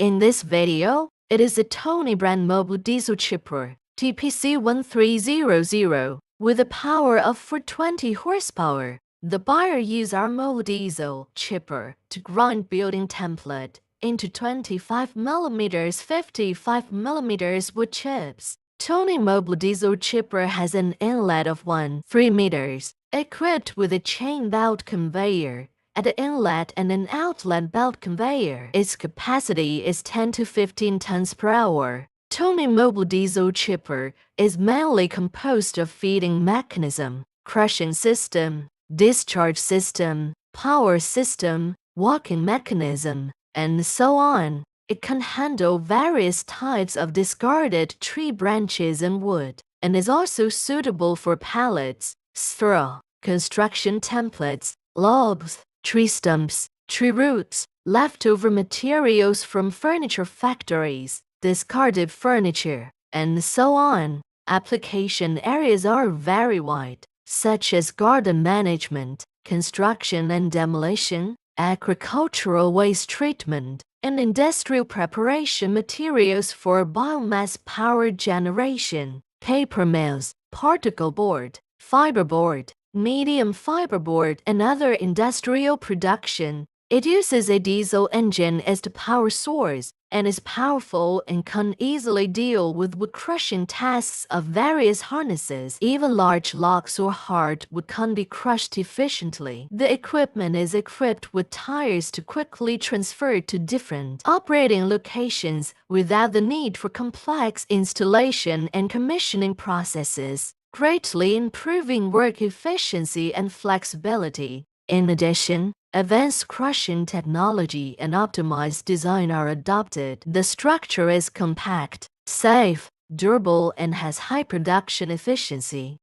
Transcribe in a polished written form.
In this video, it is a Tony brand mobile diesel chipper, TPC1300, with a power of 420 horsepower. The buyer used our mobile diesel chipper to grind building template into 25mm 55mm wood chips. Tony mobile diesel chipper has an inlet of 3 meters, equipped with a chain belt conveyor at the inlet and an outlet belt conveyor. Its capacity is 10 to 15 tons per hour. Tony mobile diesel chipper is mainly composed of feeding mechanism, crushing system, discharge system, power system, walking mechanism, and so on. It can handle various types of discarded tree branches and wood, and is also suitable for pallets, straw, construction templates, logs, tree stumps, tree roots, leftover materials from furniture factories, discarded furniture, and so on. Application areas are very wide, such as garden management, construction and demolition, agricultural waste treatment, and industrial preparation materials for biomass power generation, paper mills, particle board, fiberboard, medium fiberboard, and other industrial production. It uses a diesel engine as the power source and is powerful and can easily deal with wood crushing tasks of various harnesses. Even large logs or hardwood can be crushed efficiently. The equipment is equipped with tires to quickly transfer to different operating locations without the need for complex installation and commissioning processes, greatly improving work efficiency and flexibility. In addition, advanced crushing technology and optimized design are adopted. The structure is compact, safe, durable, and has high production efficiency.